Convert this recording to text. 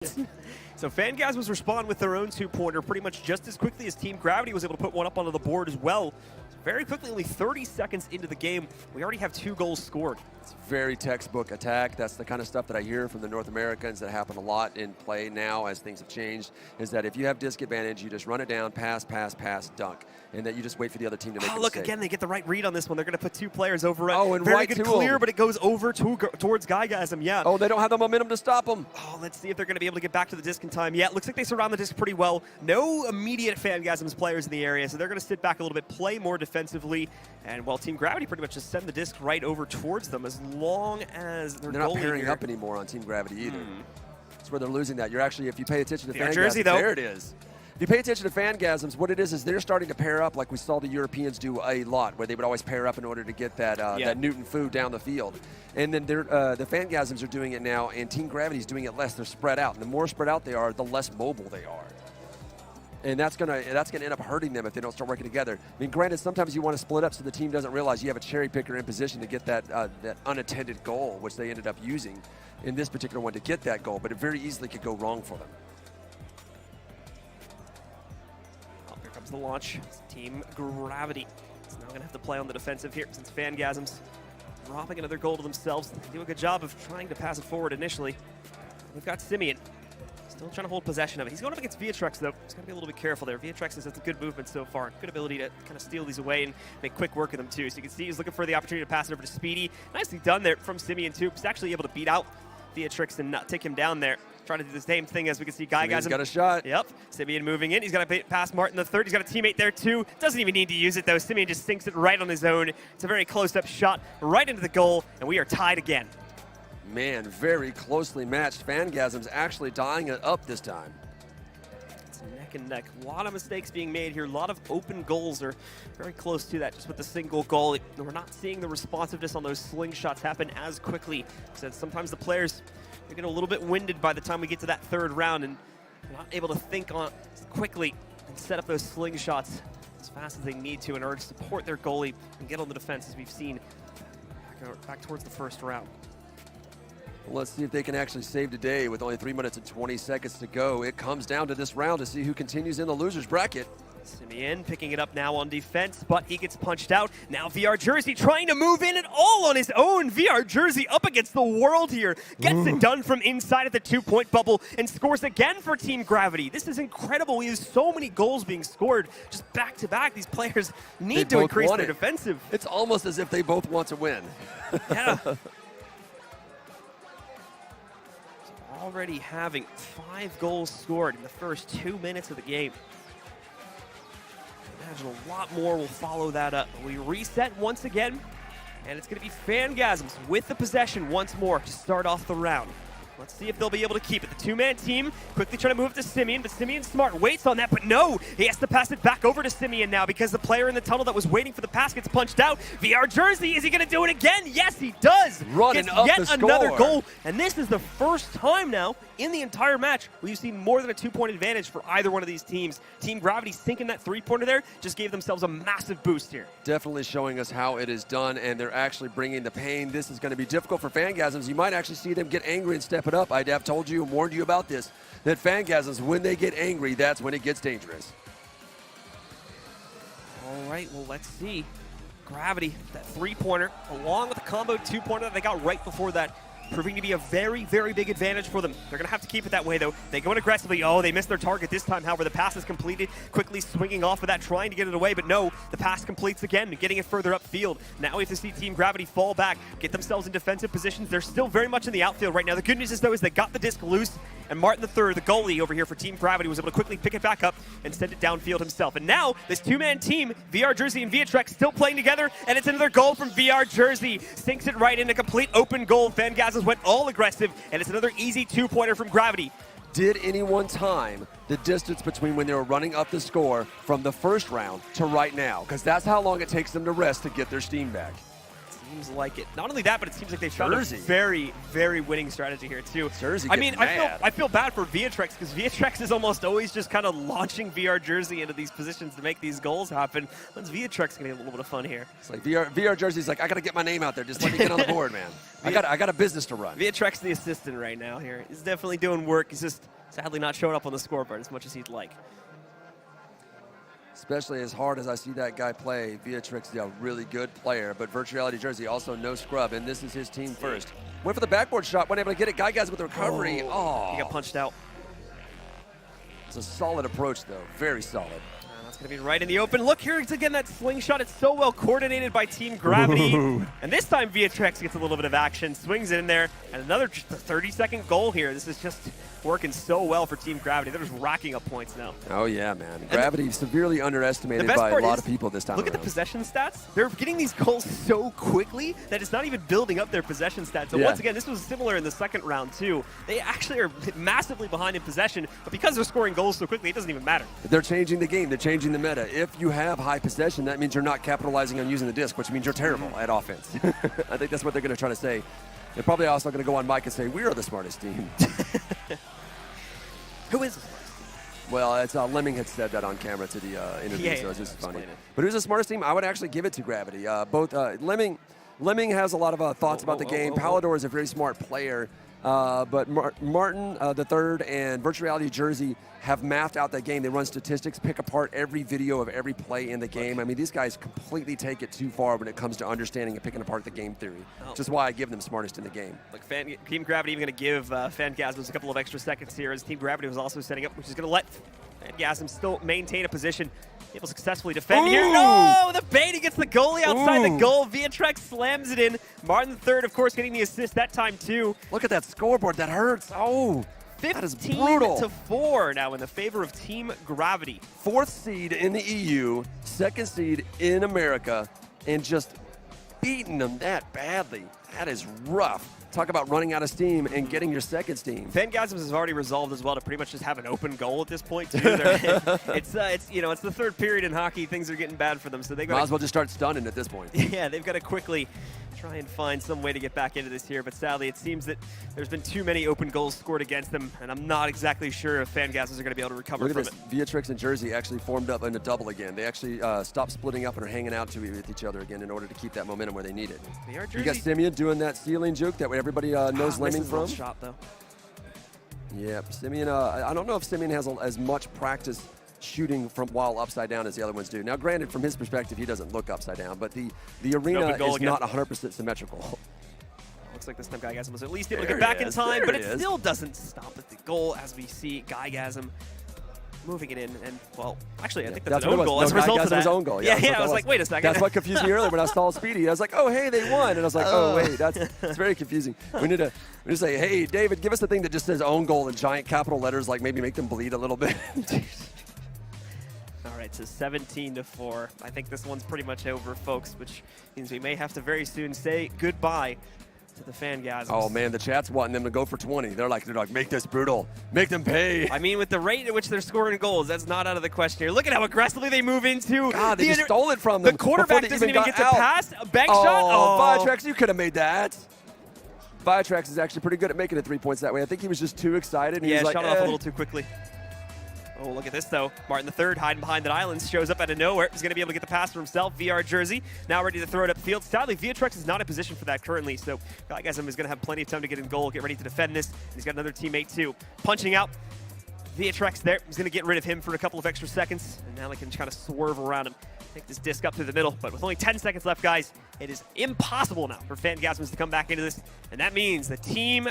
So Phangasms respond with their own two-pointer pretty much just as quickly as Team Gravity was able to put one up onto the board as well. Very quickly, only 30 seconds into the game, we already have 2 goals scored. It's very textbook attack. That's the kind of stuff that I hear from the North Americans that happen a lot in play now as things have changed, is that if you have disc advantage, you just run it down, pass, pass, pass, dunk, and that you just wait for the other team to make a look, mistake. again, they get the right read on this one. They're going to put 2 players over it. Oh, and very right good to clear, him. but it goes over towards Phangasms, yeah. Oh, they don't have the momentum to stop them. Oh, let's see if they're going to be able to get back to the disc in time. Yeah, it looks like they surround the disc pretty well. No immediate Phangasms players in the area, so they're going to sit back a little bit, play more defensively, and well, Team Gravity pretty much just send the disc right over towards them as long as they're not pairing up anymore on Team Gravity either. That's where they're losing that. You're actually, if you pay attention to VRCL, though. There it is. If you pay attention to Phangasms, what it is they're starting to pair up like we saw the Europeans do a lot, where they would always pair up in order to get that that Newton food down the field. And then the Phangasms are doing it now, and Team Gravity's doing it less. They're spread out, and the more spread out they are, the less mobile they are. And that's gonna end up hurting them if they don't start working together. I mean, granted, sometimes you want to split up so the team doesn't realize you have a cherry picker in position to get that that unattended goal, which they ended up using in this particular one to get that goal. But it very easily could go wrong for them. Oh, here comes the launch. It's Team Gravity. It's now going to have to play on the defensive here since Phangasms dropping another goal to themselves. They do a good job of trying to pass it forward initially. We've got Simeon. Still trying to hold possession of it. He's going up against VRCL, though. He's got to be a little bit careful there. VRCL has a good movement so far. Good ability to kind of steal these away and make quick work of them, too. So you can see he's looking for the opportunity to pass it over to Speedy. Nicely done there from Simeon, too. He's actually able to beat out VRCL and not take him down there. Trying to do the same thing as we can see Phangasms. Got a shot. Yep. Simeon moving in. He's got to pass Martin the third. He's got a teammate there, too. Doesn't even need to use it, though. Simeon just sinks it right on his own. It's a very close-up shot right into the goal, and we are tied again. Man, very closely matched. Phangasms actually dying it up this time. Neck and neck. A lot of mistakes being made here. A lot of open goals are very close to that just with the single goal. We're not seeing the responsiveness on those slingshots happen as quickly. So sometimes the players are getting a little bit winded by the time we get to that third round and not able to think on quickly and set up those slingshots as fast as they need to in order to support their goalie and get on the defense as we've seen back towards the first round. Let's see if they can actually save today with only 3 minutes and 20 seconds to go. It comes down to this round to see who continues in the loser's bracket. Simeon picking it up now on defense, but he gets punched out. Now VRCL trying to move in and all on his own. VRCL up against the world here. Gets it done from inside at the 2-point bubble and scores again for Team Gravity. This is incredible. We have so many goals being scored just back to back. These players need to increase their defensive. It's almost as if they both want to win. Yeah. Already having 5 goals scored in the first 2 minutes of the game. I imagine a lot more will follow that up. We reset once again, and it's going to be Phangasms with the possession once more to start off the round. Let's see if they'll be able to keep it. The 2-man team quickly trying to move to Simeon, but Simeon smart waits on that, but no! He has to pass it back over to Simeon now because the player in the tunnel that was waiting for the pass gets punched out. VRCL, is he going to do it again? Yes, he does! Running Gets up yet the score. another goal, and this is the first time now in the entire match we've seen more than a 2-point advantage for either one of these teams. Team Gravity sinking that 3-pointer there just gave themselves a massive boost here. Definitely showing us how it is done, and they're actually bringing the pain. This is going to be difficult for Phangasms. You might actually see them get angry and step it up. I'd have told you and warned you about this, that Phangasms, when they get angry, that's when it gets dangerous. All right, well, let's see. Gravity, that 3-pointer, along with the combo 2-pointer that they got right before that, proving to be a very, very big advantage for them. They're going to have to keep it that way, though. They go in aggressively. Oh, they missed their target this time. However, the pass is completed. Quickly swinging off of that, trying to get it away, but no, the pass completes again, getting it further upfield. Now we have to see Team Gravity fall back, get themselves in defensive positions. They're still very much in the outfield right now. The good news is, though, is they got the disc loose, and Martin III, the goalie over here for Team Gravity, was able to quickly pick it back up and send it downfield himself. And now, this 2-man team, VRCL and VRCL, still playing together, and it's another goal from VRCL. Sinks it right into complete open goal. Phangasms went all aggressive, and it's another easy 2-pointer from Gravity. Did anyone time the distance between when they were running up the score from the first round to right now? Because that's how long it takes them to rest to get their steam back. Seems like it. Not only that, but it seems like they've found a Jersey. very, very winning strategy here too. Jersey I mean, mad. I feel bad for VRCL because VRCL is almost always just kind of launching VR Jersey into these positions to make these goals happen. When's VRCL gonna get a little bit of fun here? It's like VR Jersey's like, I got to get my name out there. Just let me get on the board, man. I got a business to run. VRCL's the assistant right now here. He's definitely doing work. He's just sadly not showing up on the scoreboard as much as he'd like. Especially as hard as I see that guy play, VRCL is a really good player, but Virtuality Jersey also no scrub, and this is his team first. Went for the backboard shot, wasn't able to get it. Guys with the recovery. Oh. He got punched out. It's a solid approach, though. Very solid. That's going to be right in the open. Look, here it's again that slingshot. It's so well coordinated by Team Gravity. Ooh. And this time VRCL gets a little bit of action, swings it in there, and another just a 30-second goal here. This is just working so well for Team Gravity. They're just racking up points now. Oh, yeah, man. Gravity severely underestimated by a lot of people this time Look around. at the possession stats. They're getting these goals so quickly that it's not even building up their possession stats. So once again, this was similar in the second round, too. They actually are massively behind in possession, but because they're scoring goals so quickly, it doesn't even matter. They're changing the game. They're changing the meta. If you have high possession, that means you're not capitalizing on using the disc, which means you're terrible at offense. I think that's what they're going to try to say. They're probably also going to go on mic and say, we are the smartest team. Who is the smartest team? Well, it's Lemming had said that on camera to the interview, so it's just funny. But who's the smartest team? I would actually give it to Gravity. Both Lemming has a lot of thoughts about the game. Palador is a very smart player. But Martin the third and Virtuality Jersey have mapped out that game. They run statistics, pick apart every video of every play in the game. I mean, these guys completely take it too far when it comes to understanding and picking apart the game theory. Which is why I give them smartest in the game. Look, Team Gravity even going to give Phangasms a couple of extra seconds here as Team Gravity was also setting up, which is going to let Phangasms still maintain a position. Able to successfully defend here. No! The bait gets the goalie outside the goal. VRCL slams it in. Martin the third, of course, getting the assist that time, too. Look at that scoreboard. That hurts. Oh, that is brutal. 15-4 now in the favor of Team Gravity. 4th seed in the EU, 2nd seed in America, and just beating them that badly. That is rough. Talk about running out of steam and getting your second steam. Phangasms has already resolved as well to pretty much just have an open goal at this point too. It's the third period in hockey. Things are getting bad for them, so they might as well just start stunning at this point. Yeah, they've got to quickly try and find some way to get back into this here. But sadly, it seems that there's been too many open goals scored against them, and I'm not exactly sure if Phangasms are going to be able to recover from it. VRCL and Jersey actually formed up in a double again. They actually stopped splitting up and are hanging out with each other again in order to keep that momentum where they need it. You got Simeon doing that ceiling juke that everybody knows Lemming from. Shot, though. Yep, Simeon. I don't know if Simeon has as much practice shooting from while upside down as the other ones do. Now, granted, from his perspective, he doesn't look upside down, but the arena is not 100% symmetrical. Looks like this time Phangasms was at least able to get back in time, but it still doesn't stop at the goal as we see Phangasms moving it in. And, well, actually, I think that's an own goal as a result of that. Own goal. Yeah, I was like, wait a second. That's what confused me earlier when I saw Speedy. I was like, oh, hey, they won. And I was like, oh, wait, it's very confusing. We need to say, hey, David, give us the thing that just says own goal in giant capital letters, like maybe make them bleed a little bit. All right, so 17-4. I think this one's pretty much over, folks, which means we may have to very soon say goodbye to the Phangasms. Oh, man, the chat's wanting them to go for 20. They're like, make this brutal. Make them pay. I mean, with the rate at which they're scoring goals, that's not out of the question here. Look at how aggressively they move into. God, they just stole it from them. The quarterback doesn't even get to pass. A bank shot. Oh, VRCL, you could have made that. VRCL is actually pretty good at making it 3 points that way. I think he was just too excited. And yeah, he was shot like, off a little too quickly. Oh, look at this, though. Martin the third hiding behind the islands, shows up out of nowhere. He's going to be able to get the pass for himself. VR Jersey now ready to throw it upfield. Sadly, VRCL is not in position for that currently, so Phangasms is going to have plenty of time to get in goal, get ready to defend this. He's got another teammate, too. Punching out. VRCL there. He's going to get rid of him for a couple of extra seconds, and now they can kind of swerve around him. Take this disc up through the middle, but with only 10 seconds left, guys, it is impossible now for Phangasms to come back into this, and that means the team